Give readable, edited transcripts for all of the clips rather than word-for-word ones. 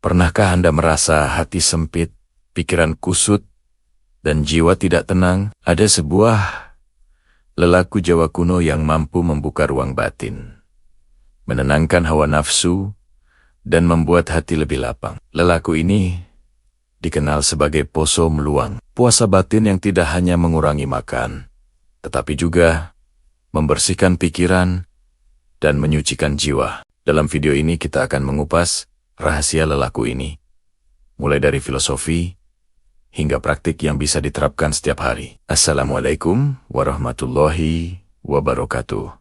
Pernahkah Anda merasa hati sempit, pikiran kusut, dan jiwa tidak tenang? Ada sebuah lelaku Jawa kuno yang mampu membuka ruang batin, menenangkan hawa nafsu, dan membuat hati lebih lapang. Lelaku ini dikenal sebagai Poso Mluang, puasa batin yang tidak hanya mengurangi makan, tetapi juga membersihkan pikiran dan menyucikan jiwa. Dalam video ini kita akan mengupas rahasia lelaku ini, mulai dari filosofi hingga praktik yang bisa diterapkan setiap hari. Assalamualaikum warahmatullahi wabarakatuh.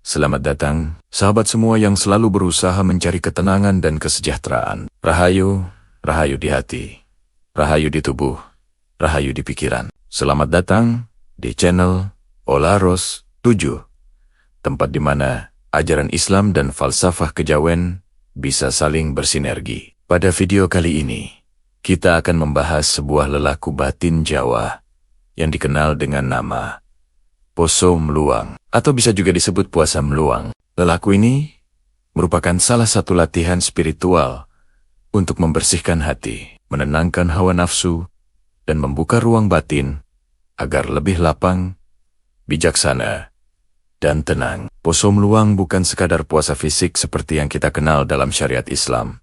Selamat datang, sahabat semua yang selalu berusaha mencari ketenangan dan kesejahteraan. Rahayu, rahayu di hati, rahayu di tubuh, rahayu di pikiran. Selamat datang di channel Olaros 7, tempat di mana ajaran Islam dan falsafah kejawen bisa saling bersinergi. Pada video kali ini, kita akan membahas sebuah lelaku batin Jawa yang dikenal dengan nama Poso Mluang, atau bisa juga disebut puasa Mluang. Lelaku ini merupakan salah satu latihan spiritual untuk membersihkan hati, menenangkan hawa nafsu, dan membuka ruang batin agar lebih lapang, bijaksana, dan tenang. Poso Mluang bukan sekadar puasa fisik seperti yang kita kenal dalam syariat Islam.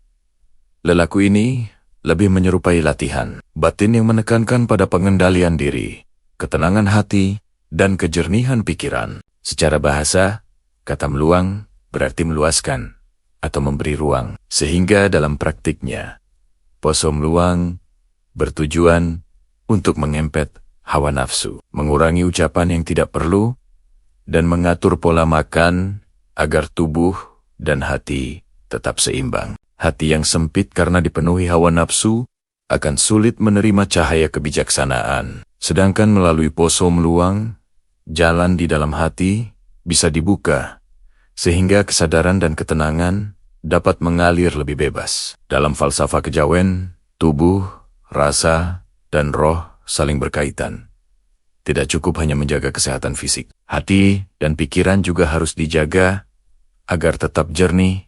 Lelaku ini lebih menyerupai latihan batin yang menekankan pada pengendalian diri, ketenangan hati, dan kejernihan pikiran. Secara bahasa, kata mluang berarti meluaskan atau memberi ruang. Sehingga dalam praktiknya, Poso Mluang bertujuan untuk mengempet hawa nafsu, mengurangi ucapan yang tidak perlu, dan mengatur pola makan agar tubuh dan hati tetap seimbang. Hati yang sempit karena dipenuhi hawa nafsu akan sulit menerima cahaya kebijaksanaan. Sedangkan melalui Poso Mluang, jalan di dalam hati bisa dibuka, sehingga kesadaran dan ketenangan dapat mengalir lebih bebas. Dalam falsafah kejawen, tubuh, rasa, dan roh saling berkaitan. Tidak cukup hanya menjaga kesehatan fisik. Hati dan pikiran juga harus dijaga agar tetap jernih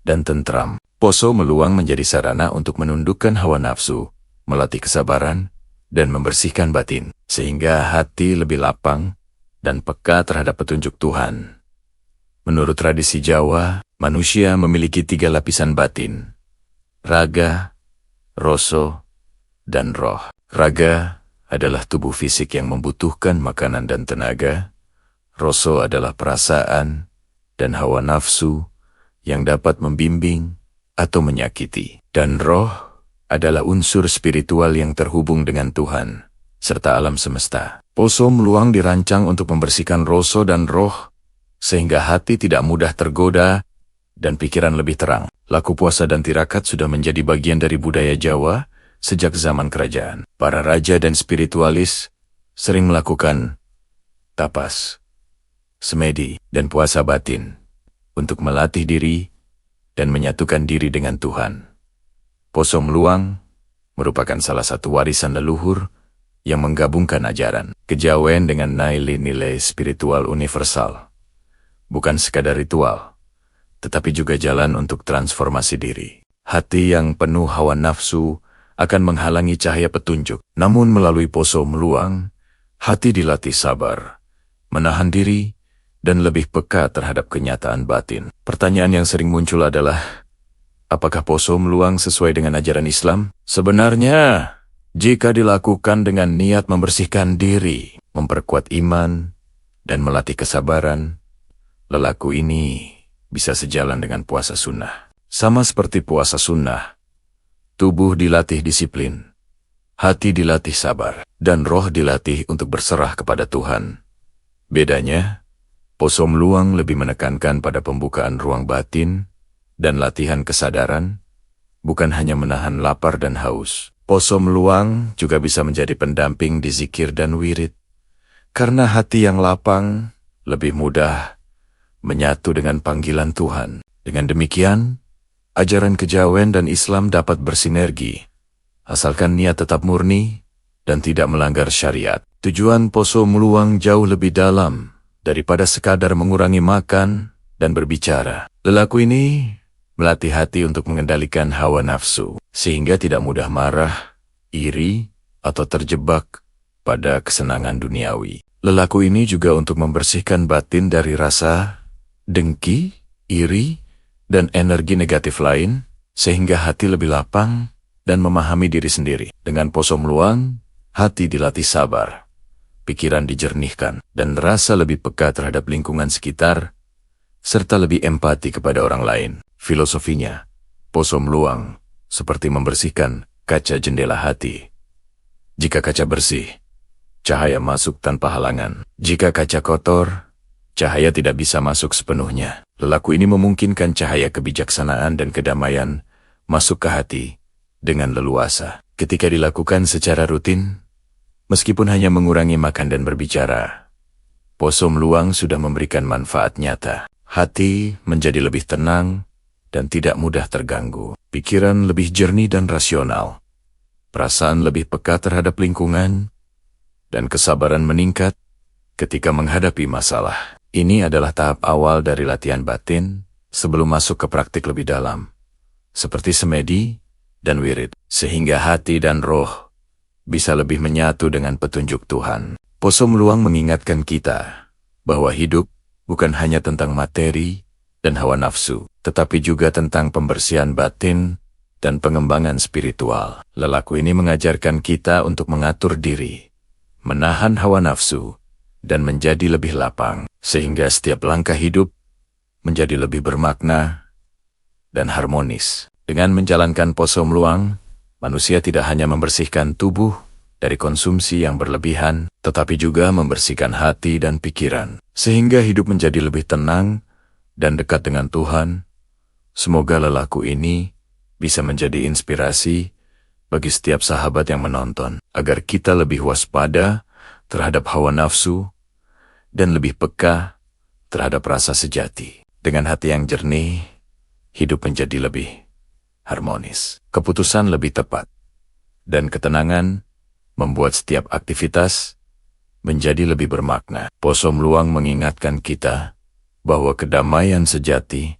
dan tentram. Poso Mluang menjadi sarana untuk menundukkan hawa nafsu, melatih kesabaran, dan membersihkan batin, sehingga hati lebih lapang dan peka terhadap petunjuk Tuhan. Menurut tradisi Jawa, manusia memiliki 3 lapisan batin: raga, roso, dan roh. Raga adalah tubuh fisik yang membutuhkan makanan dan tenaga. Roso adalah perasaan dan hawa nafsu yang dapat membimbing atau menyakiti. Dan roh adalah unsur spiritual yang terhubung dengan Tuhan serta alam semesta. Poso Mluang dirancang untuk membersihkan roso dan roh, sehingga hati tidak mudah tergoda dan pikiran lebih terang. Laku puasa dan tirakat sudah menjadi bagian dari budaya Jawa sejak zaman kerajaan. Para raja dan spiritualis sering melakukan tapas, semedi, dan puasa batin untuk melatih diri dan menyatukan diri dengan Tuhan. Poso Mluang merupakan salah satu warisan leluhur yang menggabungkan ajaran kejawen dengan nilai-nilai spiritual universal. Bukan sekadar ritual, tetapi juga jalan untuk transformasi diri. Hati yang penuh hawa nafsu akan menghalangi cahaya petunjuk. Namun melalui Poso Mluang, hati dilatih sabar, menahan diri, dan lebih peka terhadap kenyataan batin. Pertanyaan yang sering muncul adalah, apakah Poso Mluang sesuai dengan ajaran Islam? Sebenarnya, jika dilakukan dengan niat membersihkan diri, memperkuat iman, dan melatih kesabaran, lelaku ini bisa sejalan dengan puasa sunnah. Sama seperti puasa sunnah, tubuh dilatih disiplin, hati dilatih sabar, dan roh dilatih untuk berserah kepada Tuhan. Bedanya, Poso Mluang lebih menekankan pada pembukaan ruang batin dan latihan kesadaran, bukan hanya menahan lapar dan haus. Poso Mluang juga bisa menjadi pendamping di zikir dan wirid, karena hati yang lapang lebih mudah menyatu dengan panggilan Tuhan. Dengan demikian, ajaran kejawen dan Islam dapat bersinergi, asalkan niat tetap murni dan tidak melanggar syariat. Tujuan Poso Mluang jauh lebih dalam daripada sekadar mengurangi makan dan berbicara. Lelaku ini melatih hati untuk mengendalikan hawa nafsu, sehingga tidak mudah marah, iri, atau terjebak pada kesenangan duniawi. Lelaku ini juga untuk membersihkan batin dari rasa dengki, iri, dan energi negatif lain, sehingga hati lebih lapang dan memahami diri sendiri. Dengan poso meluang, hati dilatih sabar, pikiran dijernihkan, dan rasa lebih peka terhadap lingkungan sekitar, serta lebih empati kepada orang lain. Filosofinya, poso meluang seperti membersihkan kaca jendela hati. Jika kaca bersih, cahaya masuk tanpa halangan. Jika kaca kotor, cahaya tidak bisa masuk sepenuhnya. Lelaku ini memungkinkan cahaya kebijaksanaan dan kedamaian masuk ke hati dengan leluasa. Ketika dilakukan secara rutin, meskipun hanya mengurangi makan dan berbicara, poso meluang sudah memberikan manfaat nyata. Hati menjadi lebih tenang dan tidak mudah terganggu. Pikiran lebih jernih dan rasional. Perasaan lebih peka terhadap lingkungan, dan kesabaran meningkat ketika menghadapi masalah. Ini adalah tahap awal dari latihan batin sebelum masuk ke praktik lebih dalam, seperti semedi dan wirid, sehingga hati dan roh bisa lebih menyatu dengan petunjuk Tuhan. Poso meluang mengingatkan kita bahwa hidup bukan hanya tentang materi dan hawa nafsu, tetapi juga tentang pembersihan batin dan pengembangan spiritual. Lelaku ini mengajarkan kita untuk mengatur diri, menahan hawa nafsu, dan menjadi lebih lapang, sehingga setiap langkah hidup menjadi lebih bermakna dan harmonis. Dengan menjalankan poso meluang, manusia tidak hanya membersihkan tubuh dari konsumsi yang berlebihan, tetapi juga membersihkan hati dan pikiran, sehingga hidup menjadi lebih tenang dan dekat dengan Tuhan. Semoga lelaku ini bisa menjadi inspirasi bagi setiap sahabat yang menonton, agar kita lebih waspada terhadap hawa nafsu dan lebih peka terhadap rasa sejati. Dengan hati yang jernih, hidup menjadi lebih harmonis, keputusan lebih tepat, dan ketenangan membuat setiap aktivitas menjadi lebih bermakna. Poso meluang mengingatkan kita bahwa kedamaian sejati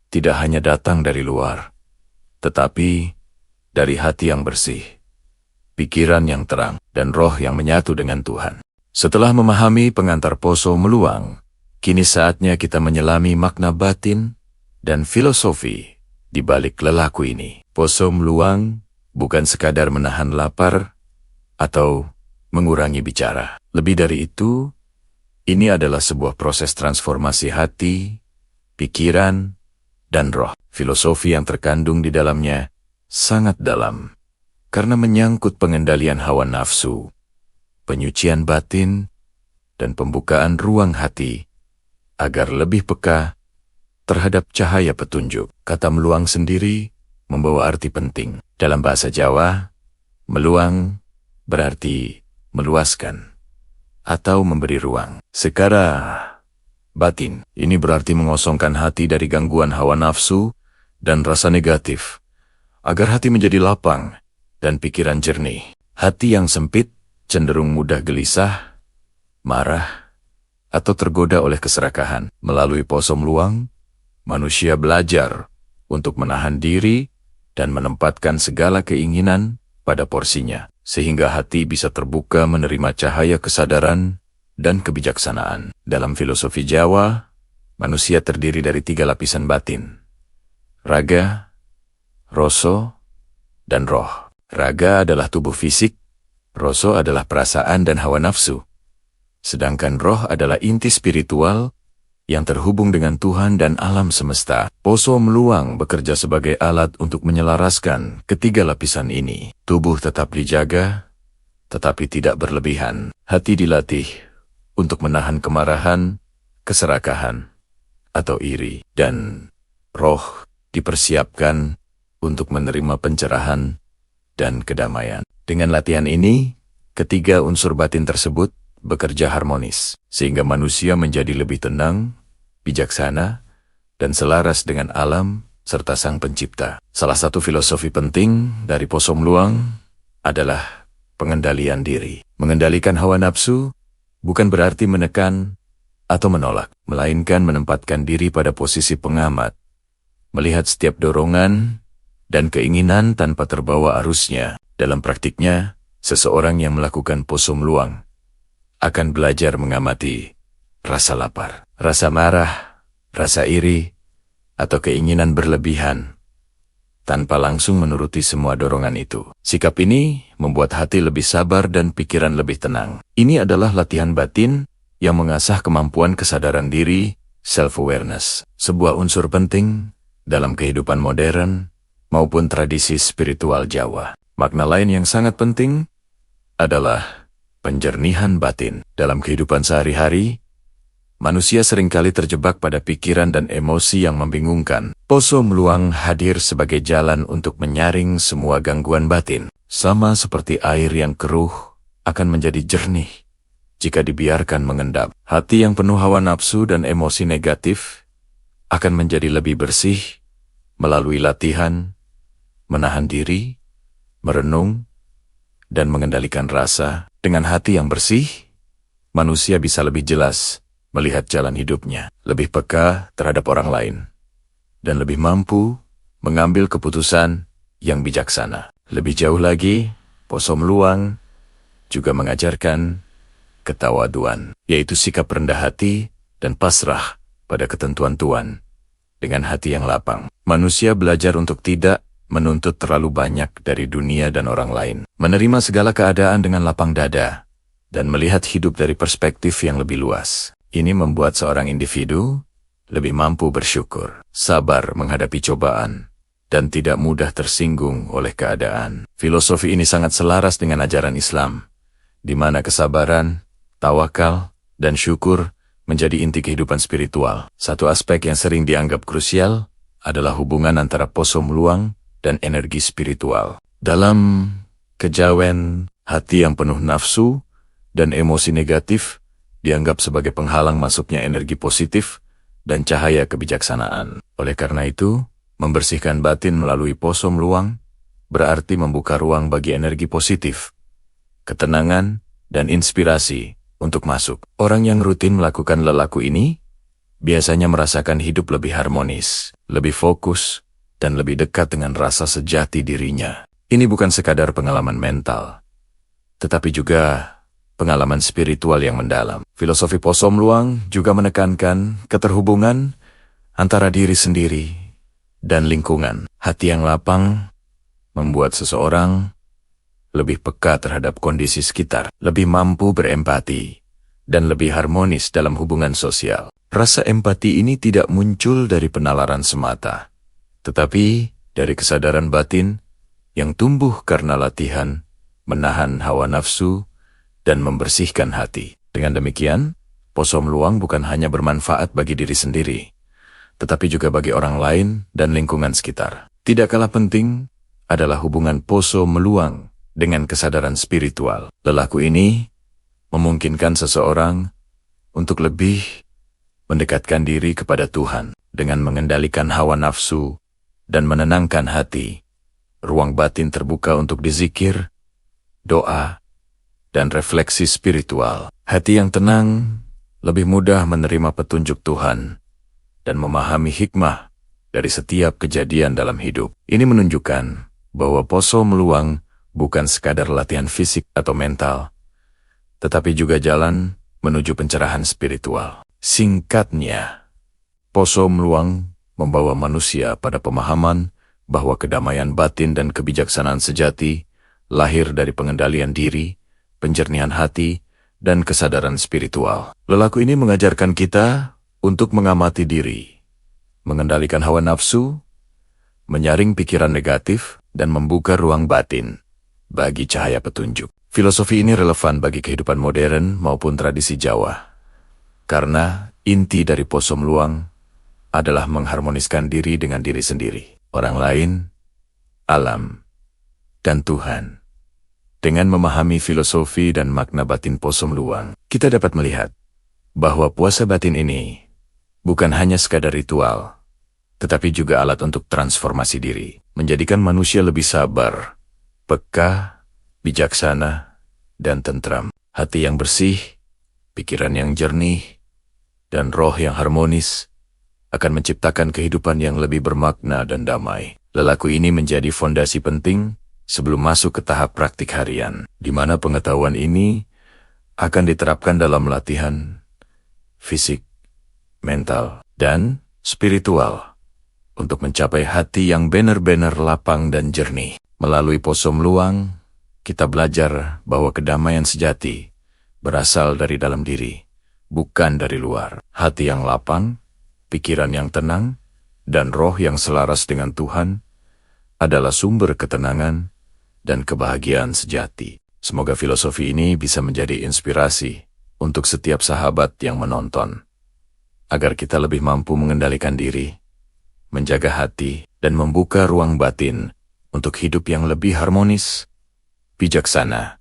tidak hanya datang dari luar, tetapi dari hati yang bersih, pikiran yang terang, dan roh yang menyatu dengan Tuhan. Setelah memahami pengantar poso meluang, kini saatnya kita menyelami makna batin dan filosofi di balik lelaku ini. Poso meluang bukan sekadar menahan lapar atau mengurangi bicara. Lebih dari itu, ini adalah sebuah proses transformasi hati, pikiran, dan roh. Filosofi yang terkandung di dalamnya sangat dalam, karena menyangkut pengendalian hawa nafsu, penyucian batin, dan pembukaan ruang hati agar lebih peka terhadap cahaya petunjuk. Kata meluang sendiri membawa arti penting. Dalam bahasa Jawa, meluang berarti meluaskan atau memberi ruang. Secara batin, ini berarti mengosongkan hati dari gangguan hawa nafsu dan rasa negatif, agar hati menjadi lapang dan pikiran jernih. Hati yang sempit cenderung mudah gelisah, marah, atau tergoda oleh keserakahan. Melalui poso meluang, manusia belajar untuk menahan diri dan menempatkan segala keinginan pada porsinya, sehingga hati bisa terbuka menerima cahaya kesadaran dan kebijaksanaan. Dalam filosofi Jawa, manusia terdiri dari 3 lapisan batin: raga, rasa, dan roh. Raga adalah tubuh fisik, rasa adalah perasaan dan hawa nafsu, sedangkan roh adalah inti spiritual yang terhubung dengan Tuhan dan alam semesta. Poso meluang bekerja sebagai alat untuk menyelaraskan ketiga lapisan ini. Tubuh tetap dijaga, tetapi tidak berlebihan. Hati dilatih untuk menahan kemarahan, keserakahan, atau iri. Dan roh dipersiapkan untuk menerima pencerahan dan kedamaian. Dengan latihan ini, ketiga unsur batin tersebut bekerja harmonis, sehingga manusia menjadi lebih tenang, bijaksana, dan selaras dengan alam serta Sang Pencipta. Salah satu filosofi penting dari poso meluang adalah pengendalian diri. Mengendalikan hawa nafsu bukan berarti menekan atau menolak, melainkan menempatkan diri pada posisi pengamat melihat setiap dorongan dan keinginan tanpa terbawa arusnya. Dalam praktiknya, seseorang yang melakukan poso meluang akan belajar mengamati rasa lapar, rasa marah, rasa iri, atau keinginan berlebihan, tanpa langsung menuruti semua dorongan itu. Sikap ini membuat hati lebih sabar dan pikiran lebih tenang. Ini adalah latihan batin yang mengasah kemampuan kesadaran diri, self-awareness, sebuah unsur penting dalam kehidupan modern maupun tradisi spiritual Jawa. Makna lain yang sangat penting adalah penjernihan batin. Dalam kehidupan sehari-hari, manusia seringkali terjebak pada pikiran dan emosi yang membingungkan. Poso meluang hadir sebagai jalan untuk menyaring semua gangguan batin. Sama seperti air yang keruh akan menjadi jernih jika dibiarkan mengendap. Hati yang penuh hawa nafsu dan emosi negatif akan menjadi lebih bersih melalui latihan, menahan diri, merenung, dan mengendalikan rasa. Dengan hati yang bersih, manusia bisa lebih jelas melihat jalan hidupnya, lebih peka terhadap orang lain, dan lebih mampu mengambil keputusan yang bijaksana. Lebih jauh lagi, poso meluang juga mengajarkan ketawaduan, yaitu sikap rendah hati dan pasrah pada ketentuan Tuhan. Dengan hati yang lapang, manusia belajar untuk tidak menuntut terlalu banyak dari dunia dan orang lain, menerima segala keadaan dengan lapang dada, dan melihat hidup dari perspektif yang lebih luas. Ini membuat seorang individu lebih mampu bersyukur, sabar menghadapi cobaan, dan tidak mudah tersinggung oleh keadaan. Filosofi ini sangat selaras dengan ajaran Islam, di mana kesabaran, tawakal, dan syukur menjadi inti kehidupan spiritual. Satu aspek yang sering dianggap krusial adalah hubungan antara poso meluang dan energi spiritual. Dalam kejawen, hati yang penuh nafsu dan emosi negatif dianggap sebagai penghalang masuknya energi positif dan cahaya kebijaksanaan. Oleh karena itu, membersihkan batin melalui poso meluang berarti membuka ruang bagi energi positif, ketenangan, dan inspirasi untuk masuk. Orang yang rutin melakukan lelaku ini biasanya merasakan hidup lebih harmonis, lebih fokus, dan lebih dekat dengan rasa sejati dirinya. Ini bukan sekadar pengalaman mental, tetapi juga pengalaman spiritual yang mendalam. Filosofi poso meluang juga menekankan keterhubungan antara diri sendiri dan lingkungan. Hati yang lapang membuat seseorang lebih peka terhadap kondisi sekitar, lebih mampu berempati, dan lebih harmonis dalam hubungan sosial. Rasa empati ini tidak muncul dari penalaran semata, tetapi dari kesadaran batin yang tumbuh karena latihan, menahan hawa nafsu, dan membersihkan hati. Dengan demikian, poso meluang bukan hanya bermanfaat bagi diri sendiri, tetapi juga bagi orang lain dan lingkungan sekitar. Tidak kalah penting adalah hubungan poso meluang dengan kesadaran spiritual. Lelaku ini memungkinkan seseorang untuk lebih mendekatkan diri kepada Tuhan dengan mengendalikan hawa nafsu dan menenangkan hati. Ruang batin terbuka untuk dizikir, doa, dan refleksi spiritual. Hati yang tenang lebih mudah menerima petunjuk Tuhan dan memahami hikmah dari setiap kejadian dalam hidup. Ini menunjukkan bahwa poso meluang bukan sekadar latihan fisik atau mental, tetapi juga jalan menuju pencerahan spiritual. Singkatnya, poso meluang membawa manusia pada pemahaman bahwa kedamaian batin dan kebijaksanaan sejati lahir dari pengendalian diri, penjernihan hati, dan kesadaran spiritual. Lelaku ini mengajarkan kita untuk mengamati diri, mengendalikan hawa nafsu, menyaring pikiran negatif, dan membuka ruang batin bagi cahaya petunjuk. Filosofi ini relevan bagi kehidupan modern maupun tradisi Jawa, karena inti dari poso meluang adalah mengharmoniskan diri dengan diri sendiri, orang lain, alam, dan Tuhan. Dengan memahami filosofi dan makna batin poso meluang, kita dapat melihat bahwa puasa batin ini bukan hanya sekadar ritual, tetapi juga alat untuk transformasi diri, menjadikan manusia lebih sabar, peka, bijaksana, dan tentram. Hati yang bersih, pikiran yang jernih, dan roh yang harmonis akan menciptakan kehidupan yang lebih bermakna dan damai. Lelaku ini menjadi fondasi penting sebelum masuk ke tahap praktik harian, di mana pengetahuan ini akan diterapkan dalam latihan fisik, mental, dan spiritual untuk mencapai hati yang benar-benar lapang dan jernih. Melalui Poso Meluang, kita belajar bahwa kedamaian sejati berasal dari dalam diri, bukan dari luar. Hati yang lapang, pikiran yang tenang, dan roh yang selaras dengan Tuhan adalah sumber ketenangan dan kebahagiaan sejati. Semoga filosofi ini bisa menjadi inspirasi untuk setiap sahabat yang menonton, agar kita lebih mampu mengendalikan diri, menjaga hati, dan membuka ruang batin untuk hidup yang lebih harmonis, bijaksana,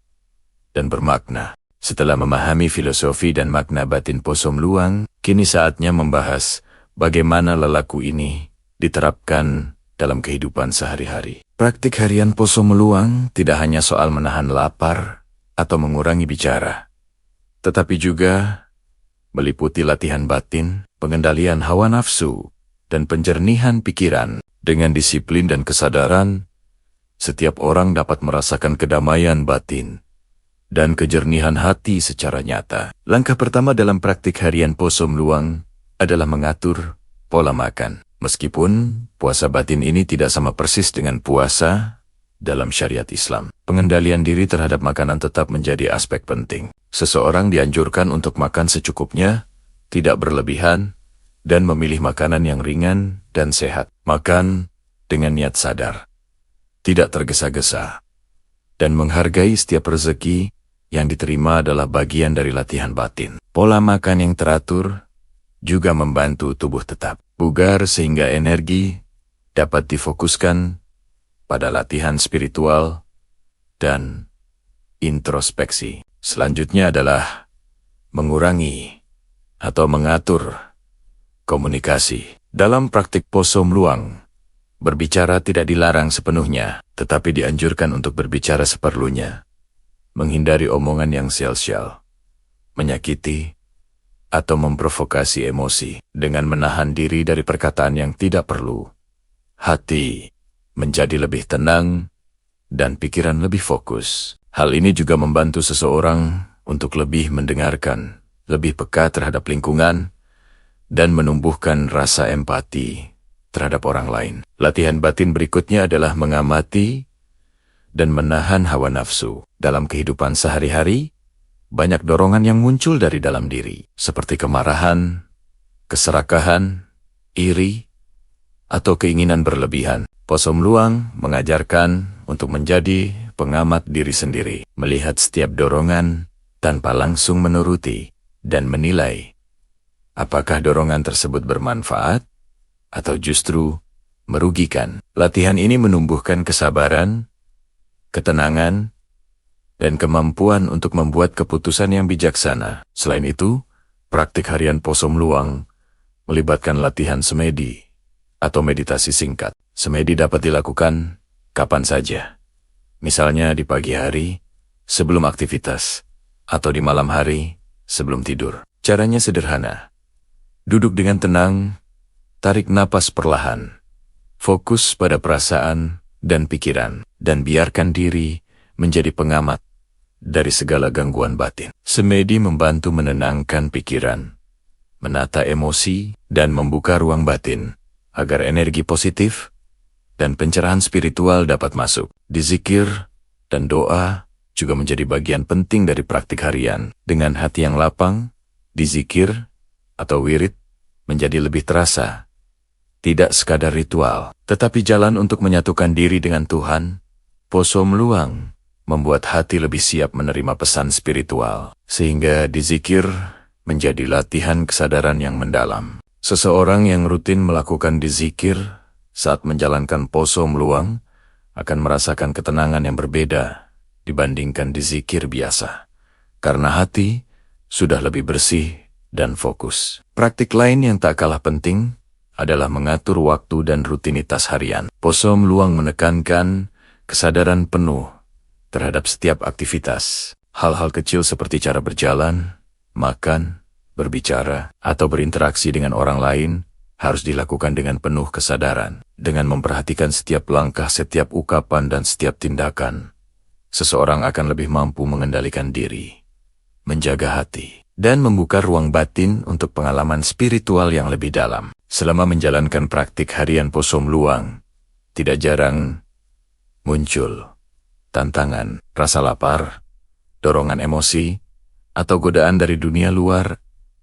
dan bermakna. Setelah memahami filosofi dan makna batin Poso Meluang, kini saatnya membahas bagaimana lelaku ini diterapkan dalam kehidupan sehari-hari. Praktik harian Poso Meluang tidak hanya soal menahan lapar atau mengurangi bicara, tetapi juga meliputi latihan batin, pengendalian hawa nafsu, dan penjernihan pikiran. Dengan disiplin dan kesadaran, setiap orang dapat merasakan kedamaian batin dan kejernihan hati secara nyata. Langkah pertama dalam praktik harian Poso Meluang adalah mengatur pola makan. Meskipun puasa batin ini tidak sama persis dengan puasa dalam syariat Islam, pengendalian diri terhadap makanan tetap menjadi aspek penting. Seseorang dianjurkan untuk makan secukupnya, tidak berlebihan, dan memilih makanan yang ringan dan sehat. Makan dengan niat sadar, tidak tergesa-gesa, dan menghargai setiap rezeki yang diterima adalah bagian dari latihan batin. Pola makan yang teratur juga membantu tubuh tetap bugar sehingga energi dapat difokuskan pada latihan spiritual dan introspeksi. Selanjutnya adalah mengurangi atau mengatur komunikasi. Dalam praktik Poso Meluang, berbicara tidak dilarang sepenuhnya, tetapi dianjurkan untuk berbicara seperlunya. Menghindari omongan yang sia-sia, menyakiti, atau memprovokasi emosi. Dengan menahan diri dari perkataan yang tidak perlu, hati menjadi lebih tenang dan pikiran lebih fokus. Hal ini juga membantu seseorang untuk lebih mendengarkan, lebih peka terhadap lingkungan, dan menumbuhkan rasa empati terhadap orang lain. Latihan batin berikutnya adalah mengamati dan menahan hawa nafsu. Dalam kehidupan sehari-hari, banyak dorongan yang muncul dari dalam diri, seperti kemarahan, keserakahan, iri, atau keinginan berlebihan. Poso Meluang mengajarkan untuk menjadi pengamat diri sendiri, melihat setiap dorongan tanpa langsung menuruti, dan menilai apakah dorongan tersebut bermanfaat atau justru merugikan. Latihan ini menumbuhkan kesabaran, ketenangan, dan kemampuan untuk membuat keputusan yang bijaksana. Selain itu, praktik harian Poso Meluang melibatkan latihan semedi atau meditasi singkat. Semedi dapat dilakukan kapan saja, misalnya di pagi hari sebelum aktivitas, atau di malam hari sebelum tidur. Caranya sederhana. Duduk dengan tenang, tarik napas perlahan, fokus pada perasaan dan pikiran, dan biarkan diri menjadi pengamat dari segala gangguan batin. Semedi membantu menenangkan pikiran, menata emosi, dan membuka ruang batin agar energi positif dan pencerahan spiritual dapat masuk. Dizikir dan doa juga menjadi bagian penting dari praktik harian. Dengan hati yang lapang, dizikir atau wirid menjadi lebih terasa. Tidak sekadar ritual, tetapi jalan untuk menyatukan diri dengan Tuhan. Poso Meluang membuat hati lebih siap menerima pesan spiritual, sehingga dizikir menjadi latihan kesadaran yang mendalam. Seseorang yang rutin melakukan dizikir saat menjalankan Poso Meluang akan merasakan ketenangan yang berbeda dibandingkan dizikir biasa, karena hati sudah lebih bersih dan fokus. Praktik lain yang tak kalah penting adalah mengatur waktu dan rutinitas harian. Poso Meluang menekankan kesadaran penuh terhadap setiap aktivitas. Hal-hal kecil seperti cara berjalan, makan, berbicara, atau berinteraksi dengan orang lain harus dilakukan dengan penuh kesadaran, dengan memperhatikan setiap langkah, setiap ungkapan, dan setiap tindakan. Seseorang akan lebih mampu mengendalikan diri, menjaga hati, dan membuka ruang batin untuk pengalaman spiritual yang lebih dalam. Selama menjalankan praktik harian Po Som Luang, tidak jarang muncul tantangan, rasa lapar, dorongan emosi, atau godaan dari dunia luar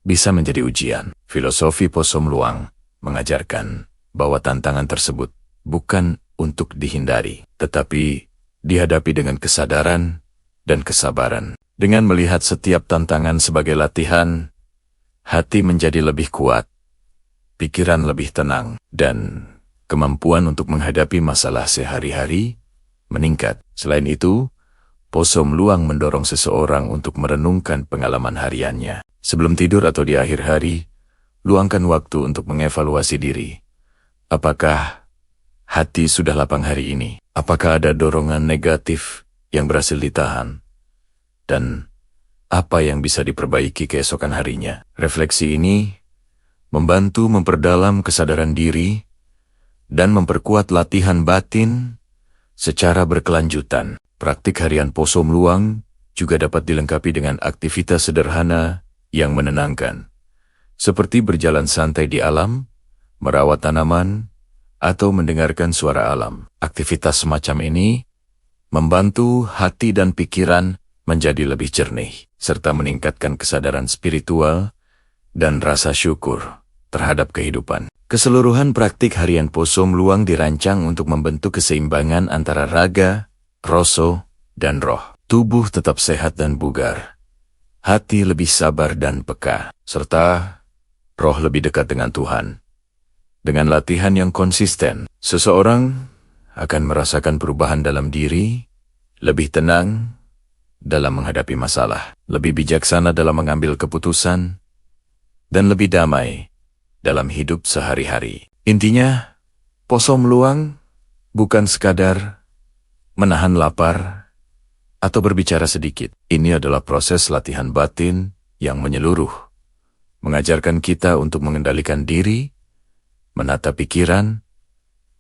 bisa menjadi ujian. Filosofi Po Som Luang mengajarkan bahwa tantangan tersebut bukan untuk dihindari, tetapi dihadapi dengan kesadaran dan kesabaran. Dengan melihat setiap tantangan sebagai latihan, hati menjadi lebih kuat, pikiran lebih tenang, dan kemampuan untuk menghadapi masalah sehari-hari meningkat. Selain itu, Po Som Luang mendorong seseorang untuk merenungkan pengalaman hariannya. Sebelum tidur atau di akhir hari, luangkan waktu untuk mengevaluasi diri. Apakah hati sudah lapang hari ini? Apakah ada dorongan negatif yang berhasil ditahan? Dan apa yang bisa diperbaiki keesokan harinya? Refleksi ini membantu memperdalam kesadaran diri dan memperkuat latihan batin secara berkelanjutan. Praktik harian Po Som Luang juga dapat dilengkapi dengan aktivitas sederhana yang menenangkan, seperti berjalan santai di alam, merawat tanaman, atau mendengarkan suara alam. Aktivitas semacam ini membantu hati dan pikiran menjadi lebih jernih, serta meningkatkan kesadaran spiritual dan rasa syukur terhadap kehidupan. Keseluruhan praktik harian Po Som Luang dirancang untuk membentuk keseimbangan antara raga, rasa, dan roh. Tubuh tetap sehat dan bugar, hati lebih sabar dan peka, serta roh lebih dekat dengan Tuhan. Dengan latihan yang konsisten, seseorang akan merasakan perubahan dalam diri, lebih tenang dalam menghadapi masalah, lebih bijaksana dalam mengambil keputusan, dan lebih damai dalam hidup sehari-hari. Intinya, Po Som Luang bukan sekadar menahan lapar atau berbicara sedikit. Ini adalah proses latihan batin yang menyeluruh, mengajarkan kita untuk mengendalikan diri, menata pikiran,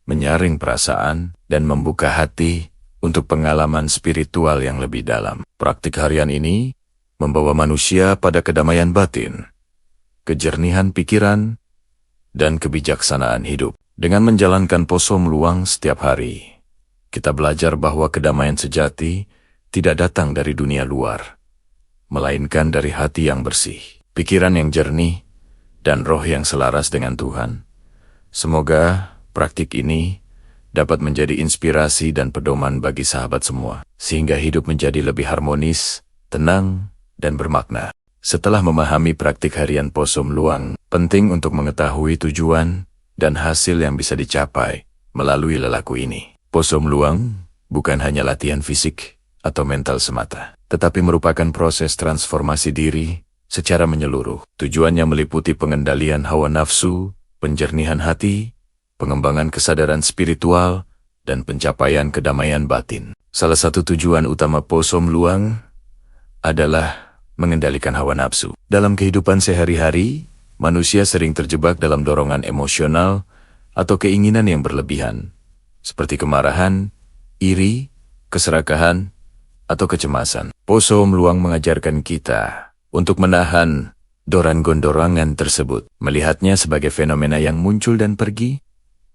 menyaring perasaan, dan membuka hati untuk pengalaman spiritual yang lebih dalam. Praktik harian ini membawa manusia pada kedamaian batin, kejernihan pikiran, dan kebijaksanaan hidup. Dengan menjalankan Po Som Luang setiap hari, kita belajar bahwa kedamaian sejati tidak datang dari dunia luar, melainkan dari hati yang bersih, pikiran yang jernih, dan roh yang selaras dengan Tuhan. Semoga praktik ini dapat menjadi inspirasi dan pedoman bagi sahabat semua, sehingga hidup menjadi lebih harmonis, tenang, dan bermakna. Setelah memahami praktik harian Po Som Luang, penting untuk mengetahui tujuan dan hasil yang bisa dicapai melalui lelaku ini. Po Som Luang bukan hanya latihan fisik atau mental semata, tetapi merupakan proses transformasi diri secara menyeluruh. Tujuannya meliputi pengendalian hawa nafsu, penjernihan hati, pengembangan kesadaran spiritual, dan pencapaian kedamaian batin. Salah satu tujuan utama Po Som Luang adalah mengendalikan hawa nafsu. Dalam kehidupan sehari-hari, manusia sering terjebak dalam dorongan emosional atau keinginan yang berlebihan, seperti kemarahan, iri, keserakahan, atau kecemasan. Po Som Luang mengajarkan kita untuk menahan dorongan tersebut, melihatnya sebagai fenomena yang muncul dan pergi,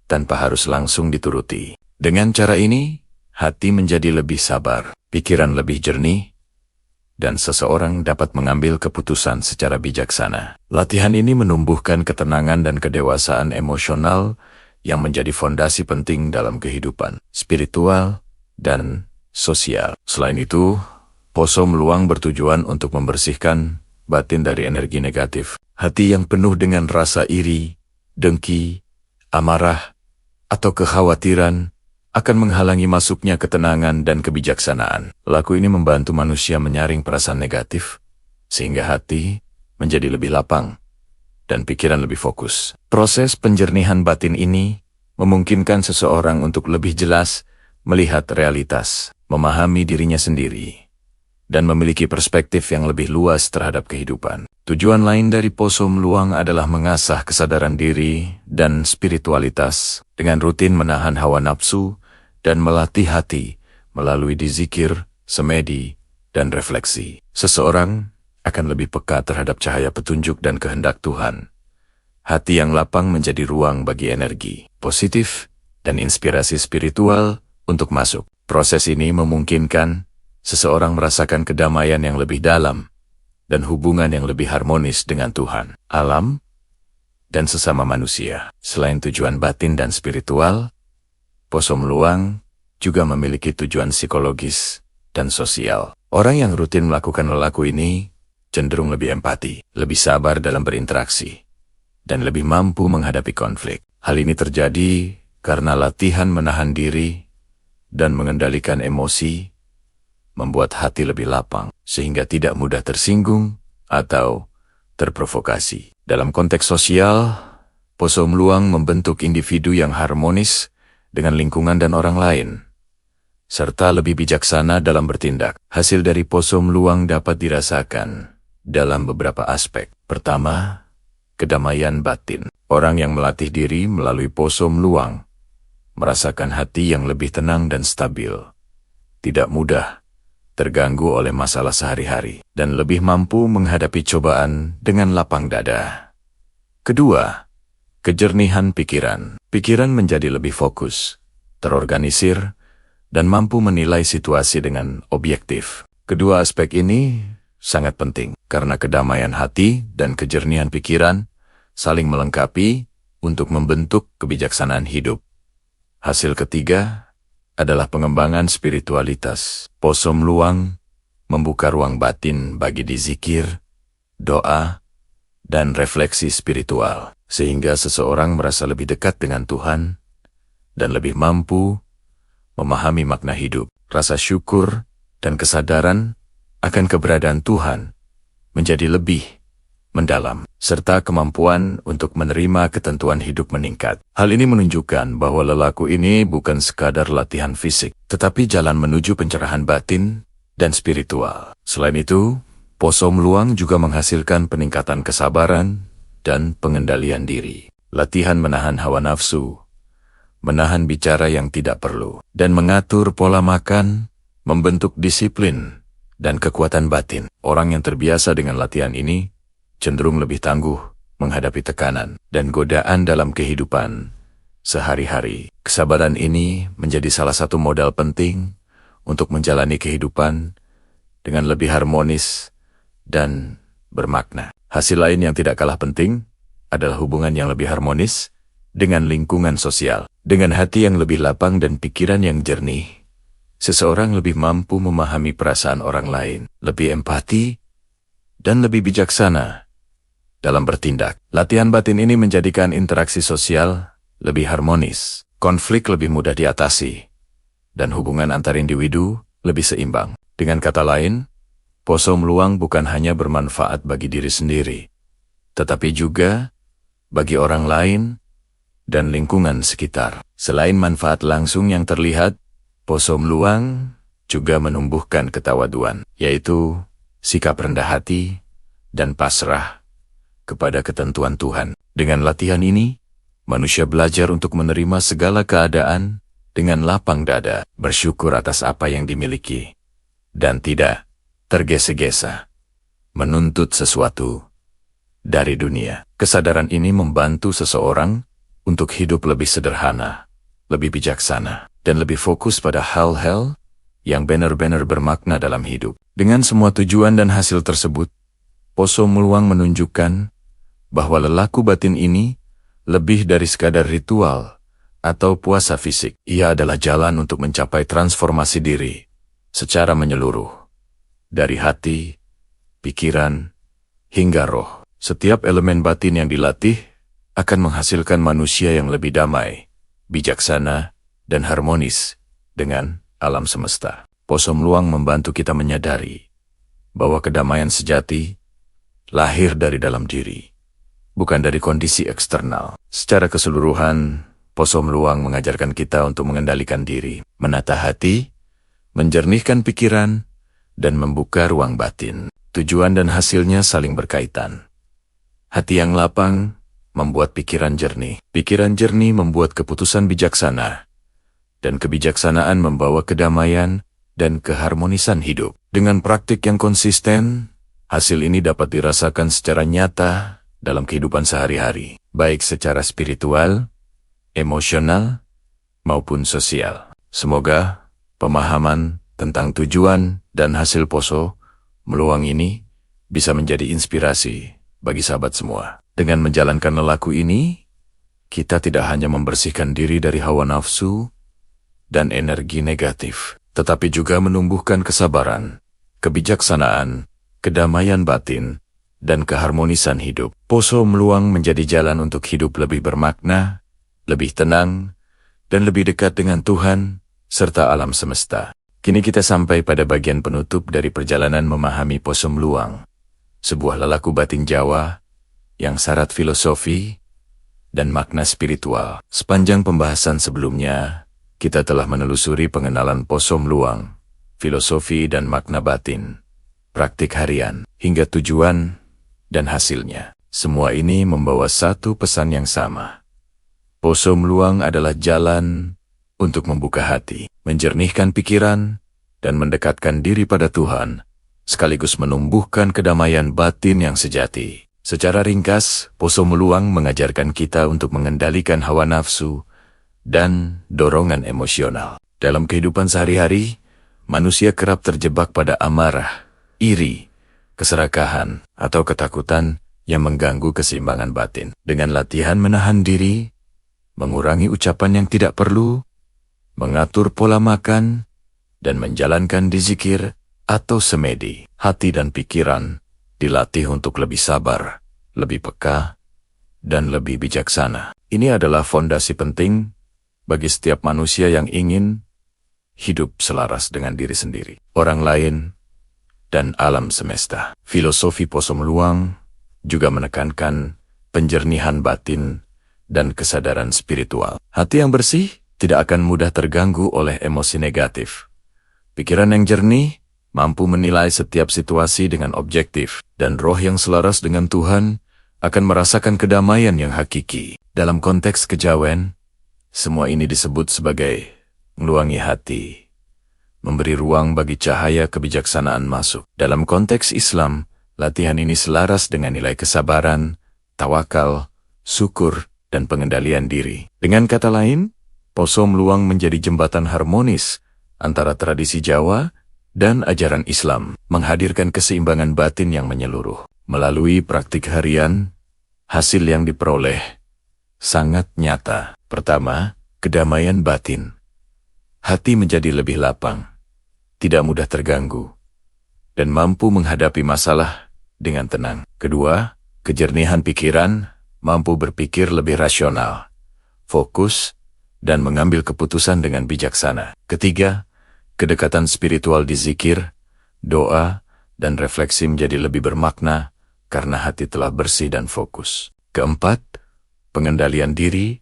tanpa harus langsung dituruti. Dengan cara ini, hati menjadi lebih sabar, pikiran lebih jernih, dan seseorang dapat mengambil keputusan secara bijaksana. Latihan ini menumbuhkan ketenangan dan kedewasaan emosional yang menjadi fondasi penting dalam kehidupan spiritual dan sosial. Selain itu, Po Som Luang bertujuan untuk membersihkan batin dari energi negatif. Hati yang penuh dengan rasa iri, dengki, amarah, atau kekhawatiran akan menghalangi masuknya ketenangan dan kebijaksanaan. Laku ini membantu manusia menyaring perasaan negatif, sehingga hati menjadi lebih lapang dan pikiran lebih fokus. Proses penjernihan batin ini memungkinkan seseorang untuk lebih jelas melihat realitas, memahami dirinya sendiri, dan memiliki perspektif yang lebih luas terhadap kehidupan. Tujuan lain dari poso meluang adalah mengasah kesadaran diri dan spiritualitas dengan rutin menahan hawa nafsu dan melatih hati melalui dizikir, semedi, dan refleksi. Seseorang akan lebih peka terhadap cahaya petunjuk dan kehendak Tuhan. Hati yang lapang menjadi ruang bagi energi positif dan inspirasi spiritual untuk masuk. Proses ini memungkinkan seseorang merasakan kedamaian yang lebih dalam dan hubungan yang lebih harmonis dengan Tuhan, alam, dan sesama manusia. Selain tujuan batin dan spiritual, poso meluang juga memiliki tujuan psikologis dan sosial. Orang yang rutin melakukan lelaku ini cenderung lebih empati, lebih sabar dalam berinteraksi, dan lebih mampu menghadapi konflik. Hal ini terjadi karena latihan menahan diri dan mengendalikan emosi membuat hati lebih lapang, sehingga tidak mudah tersinggung atau terprovokasi. Dalam konteks sosial, poso meluang membentuk individu yang harmonis dengan lingkungan dan orang lain, serta lebih bijaksana dalam bertindak. Hasil dari poso meluang dapat dirasakan dalam beberapa aspek. Pertama, kedamaian batin. Orang yang melatih diri melalui poso meluang merasakan hati yang lebih tenang dan stabil, tidak mudah terganggu oleh masalah sehari-hari, dan lebih mampu menghadapi cobaan dengan lapang dada. Kedua, kejernihan pikiran. Pikiran menjadi lebih fokus, terorganisir, dan mampu menilai situasi dengan objektif. Kedua aspek ini sangat penting, karena kedamaian hati dan kejernihan pikiran saling melengkapi untuk membentuk kebijaksanaan hidup. Hasil ketiga adalah pengembangan spiritualitas. Poso meluang membuka ruang batin bagi dizikir, doa, dan refleksi spiritual, sehingga seseorang merasa lebih dekat dengan Tuhan dan lebih mampu memahami makna hidup. Rasa syukur dan kesadaran akan keberadaan Tuhan menjadi lebih mendalam, serta kemampuan untuk menerima ketentuan hidup meningkat. Hal ini menunjukkan bahwa lelaku ini bukan sekadar latihan fisik, tetapi jalan menuju pencerahan batin dan spiritual. Selain itu, poso meluang juga menghasilkan peningkatan kesabaran dan pengendalian diri. Latihan menahan hawa nafsu, menahan bicara yang tidak perlu, dan mengatur pola makan, membentuk disiplin dan kekuatan batin. Orang yang terbiasa dengan latihan ini cenderung lebih tangguh menghadapi tekanan dan godaan dalam kehidupan sehari-hari. Kesabaran ini menjadi salah satu modal penting untuk menjalani kehidupan dengan lebih harmonis dan bermakna. Hasil lain yang tidak kalah penting adalah hubungan yang lebih harmonis dengan lingkungan sosial. Dengan hati yang lebih lapang dan pikiran yang jernih, seseorang lebih mampu memahami perasaan orang lain, lebih empati, dan lebih bijaksana dalam bertindak. Latihan batin ini menjadikan interaksi sosial lebih harmonis, konflik lebih mudah diatasi, dan hubungan antar individu lebih seimbang. Dengan kata lain, poso meluang bukan hanya bermanfaat bagi diri sendiri, tetapi juga bagi orang lain dan lingkungan sekitar. Selain manfaat langsung yang terlihat, poso meluang juga menumbuhkan ketawaduan, yaitu sikap rendah hati dan pasrah kepada ketentuan Tuhan. Dengan latihan ini, manusia belajar untuk menerima segala keadaan dengan lapang dada, bersyukur atas apa yang dimiliki, dan tidak tergesa-gesa menuntut sesuatu dari dunia. Kesadaran ini membantu seseorang untuk hidup lebih sederhana, lebih bijaksana, dan lebih fokus pada hal-hal yang benar-benar bermakna dalam hidup. Dengan semua tujuan dan hasil tersebut, poso meluang menunjukkan bahwa lelaku batin ini lebih dari sekadar ritual atau puasa fisik. Ia adalah jalan untuk mencapai transformasi diri secara menyeluruh, dari hati, pikiran, hingga roh. Setiap elemen batin yang dilatih akan menghasilkan manusia yang lebih damai, bijaksana, dan harmonis dengan alam semesta. Poso meluang membantu kita menyadari bahwa kedamaian sejati lahir dari dalam diri, bukan dari kondisi eksternal. Secara keseluruhan, poso meluang mengajarkan kita untuk mengendalikan diri, menata hati, menjernihkan pikiran, dan membuka ruang batin. Tujuan dan hasilnya saling berkaitan. Hati yang lapang membuat pikiran jernih. Pikiran jernih membuat keputusan bijaksana. Dan kebijaksanaan membawa kedamaian dan keharmonisan hidup. Dengan praktik yang konsisten, hasil ini dapat dirasakan secara nyata dalam kehidupan sehari-hari, baik secara spiritual, emosional, maupun sosial. Semoga pemahaman tentang tujuan dan hasil poso meluang ini bisa menjadi inspirasi bagi sahabat semua. Dengan menjalankan lelaku ini, kita tidak hanya membersihkan diri dari hawa nafsu dan energi negatif, tetapi juga menumbuhkan kesabaran, kebijaksanaan, kedamaian batin, dan keharmonisan hidup. Poso meluang menjadi jalan untuk hidup lebih bermakna, lebih tenang, dan lebih dekat dengan Tuhan serta alam semesta. Kini kita sampai pada bagian penutup dari perjalanan memahami poso meluang, sebuah lelaku batin Jawa yang syarat filosofi dan makna spiritual. Sepanjang pembahasan sebelumnya, kita telah menelusuri pengenalan poso meluang, filosofi dan makna batin, praktik harian, hingga tujuan dan hasilnya. Semua ini membawa satu pesan yang sama. Poso meluang adalah jalan untuk membuka hati, menjernihkan pikiran, dan mendekatkan diri pada Tuhan, sekaligus menumbuhkan kedamaian batin yang sejati. Secara ringkas, poso meluang mengajarkan kita untuk mengendalikan hawa nafsu dan dorongan emosional. Dalam kehidupan sehari-hari, manusia kerap terjebak pada amarah, iri, keserakahan, atau ketakutan yang mengganggu keseimbangan batin. Dengan latihan menahan diri, mengurangi ucapan yang tidak perlu, mengatur pola makan, dan menjalankan dzikir atau semedi, hati dan pikiran dilatih untuk lebih sabar, lebih peka, dan lebih bijaksana. Ini adalah fondasi penting bagi setiap manusia yang ingin hidup selaras dengan diri sendiri, orang lain, dan alam semesta. Filosofi poso meluang juga menekankan penjernihan batin dan kesadaran spiritual. Hati yang bersih tidak akan mudah terganggu oleh emosi negatif. Pikiran yang jernih mampu menilai setiap situasi dengan objektif, dan roh yang selaras dengan Tuhan akan merasakan kedamaian yang hakiki. Dalam konteks kejawen, semua ini disebut sebagai meluangi hati, memberi ruang bagi cahaya kebijaksanaan masuk. Dalam konteks Islam, latihan ini selaras dengan nilai kesabaran, tawakal, syukur, dan pengendalian diri. Dengan kata lain, poso meluang menjadi jembatan harmonis antara tradisi Jawa dan ajaran Islam, menghadirkan keseimbangan batin yang menyeluruh. Melalui praktik harian, hasil yang diperoleh sangat nyata. Pertama, kedamaian batin. Hati menjadi lebih lapang, tidak mudah terganggu, dan mampu menghadapi masalah dengan tenang. Kedua, kejernihan pikiran, mampu berpikir lebih rasional, fokus, dan mengambil keputusan dengan bijaksana. Ketiga, kedekatan spiritual di zikir, doa, dan refleksi menjadi lebih bermakna karena hati telah bersih dan fokus. Keempat, pengendalian diri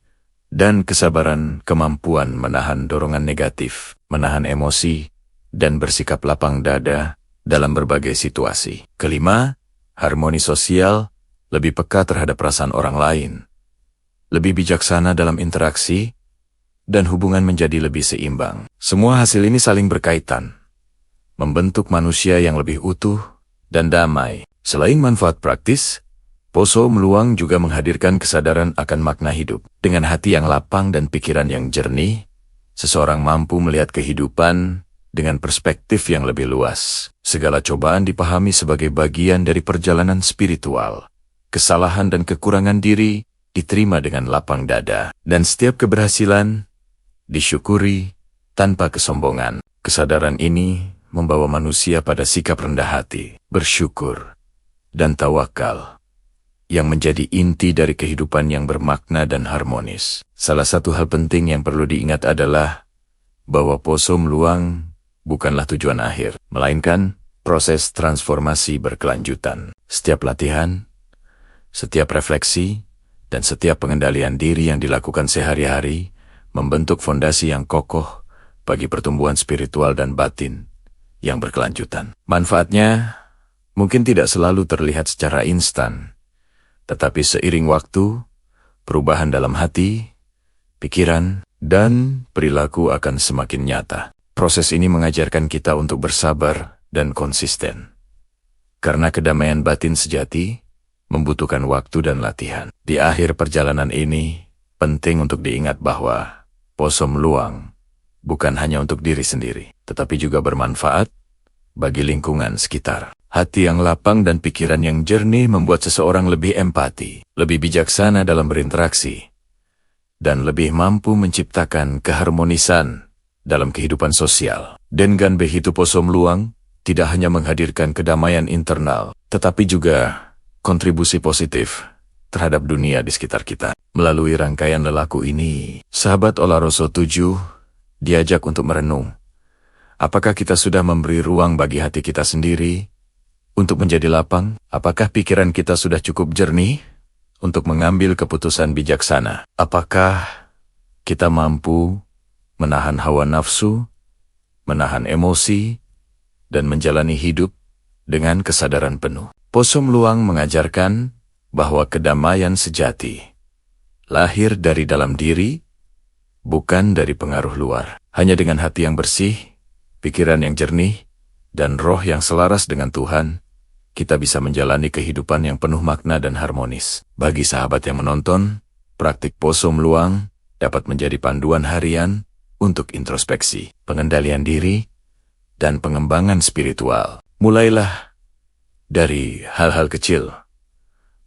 dan kesabaran, kemampuan menahan dorongan negatif, menahan emosi, dan bersikap lapang dada dalam berbagai situasi. Kelima, harmoni sosial, lebih peka terhadap perasaan orang lain, lebih bijaksana dalam interaksi, dan hubungan menjadi lebih seimbang. Semua hasil ini saling berkaitan, membentuk manusia yang lebih utuh dan damai. Selain manfaat praktis, poso meluang juga menghadirkan kesadaran akan makna hidup. Dengan hati yang lapang dan pikiran yang jernih, seseorang mampu melihat kehidupan dengan perspektif yang lebih luas. Segala cobaan dipahami sebagai bagian dari perjalanan spiritual. Kesalahan dan kekurangan diri diterima dengan lapang dada, dan setiap keberhasilan disyukuri tanpa kesombongan. Kesadaran ini membawa manusia pada sikap rendah hati, bersyukur, dan tawakal, yang menjadi inti dari kehidupan yang bermakna dan harmonis. Salah satu hal penting yang perlu diingat adalah bahwa poso meluang bukanlah tujuan akhir, melainkan proses transformasi berkelanjutan. Setiap latihan, setiap refleksi, dan setiap pengendalian diri yang dilakukan sehari-hari membentuk fondasi yang kokoh bagi pertumbuhan spiritual dan batin yang berkelanjutan. Manfaatnya mungkin tidak selalu terlihat secara instan, tetapi seiring waktu, perubahan dalam hati, pikiran, dan perilaku akan semakin nyata. Proses ini mengajarkan kita untuk bersabar dan konsisten. Karena kedamaian batin sejati membutuhkan waktu dan latihan. Di akhir perjalanan ini, penting untuk diingat bahwa poso meluang bukan hanya untuk diri sendiri, tetapi juga bermanfaat bagi lingkungan sekitar. Hati yang lapang dan pikiran yang jernih membuat seseorang lebih empati, lebih bijaksana dalam berinteraksi, dan lebih mampu menciptakan keharmonisan dalam kehidupan sosial. Dengan begitu poso meluang tidak hanya menghadirkan kedamaian internal, tetapi juga kontribusi positif terhadap dunia di sekitar kita. Melalui rangkaian lelaku ini, sahabat Olahraga 7 diajak untuk merenung. Apakah kita sudah memberi ruang bagi hati kita sendiri untuk menjadi lapang? Apakah pikiran kita sudah cukup jernih untuk mengambil keputusan bijaksana? Apakah kita mampu menahan hawa nafsu, menahan emosi, dan menjalani hidup dengan kesadaran penuh? Poso meluang mengajarkan bahwa kedamaian sejati lahir dari dalam diri, bukan dari pengaruh luar. Hanya dengan hati yang bersih, pikiran yang jernih, dan roh yang selaras dengan Tuhan, kita bisa menjalani kehidupan yang penuh makna dan harmonis. Bagi sahabat yang menonton, praktik poso meluang dapat menjadi panduan harian untuk introspeksi, pengendalian diri, dan pengembangan spiritual. Mulailah dari hal-hal kecil,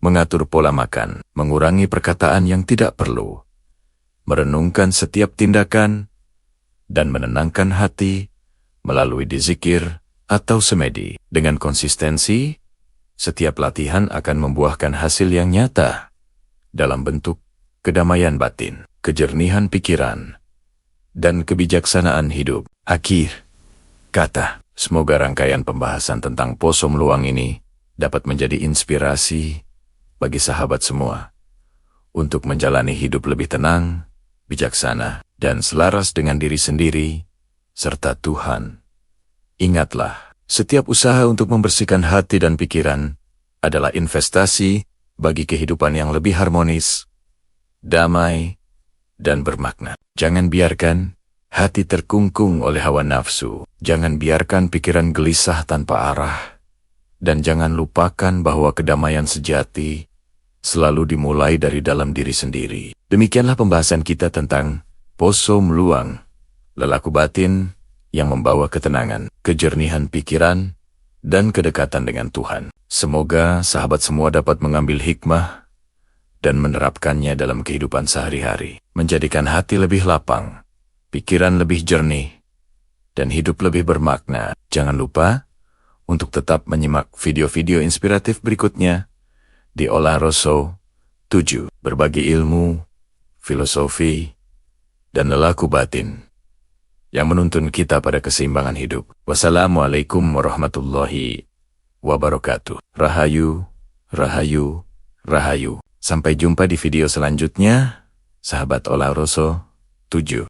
mengatur pola makan, mengurangi perkataan yang tidak perlu, merenungkan setiap tindakan, dan menenangkan hati melalui dzikir atau semedi. Dengan konsistensi, setiap latihan akan membuahkan hasil yang nyata dalam bentuk kedamaian batin, kejernihan pikiran, dan kebijaksanaan hidup. Akhir kata, semoga rangkaian pembahasan tentang poso meluang ini dapat menjadi inspirasi bagi sahabat semua untuk menjalani hidup lebih tenang, bijaksana, dan selaras dengan diri sendiri serta Tuhan. Ingatlah, setiap usaha untuk membersihkan hati dan pikiran adalah investasi bagi kehidupan yang lebih harmonis, damai, dan bermakna. Jangan biarkan hati terkungkung oleh hawa nafsu. Jangan biarkan pikiran gelisah tanpa arah. Dan jangan lupakan bahwa kedamaian sejati selalu dimulai dari dalam diri sendiri. Demikianlah pembahasan kita tentang poso meluang, lelaku batin yang membawa ketenangan, kejernihan pikiran, dan kedekatan dengan Tuhan. Semoga sahabat semua dapat mengambil hikmah dan menerapkannya dalam kehidupan sehari-hari, menjadikan hati lebih lapang, pikiran lebih jernih, dan hidup lebih bermakna. Jangan lupa untuk tetap menyimak video-video inspiratif berikutnya di Olahraga 7, berbagi ilmu, filosofi, dan lelaku batin yang menuntun kita pada keseimbangan hidup. Wassalamualaikum warahmatullahi wabarakatuh. Rahayu, rahayu, rahayu. Sampai jumpa di video selanjutnya, sahabat Olahraga 7.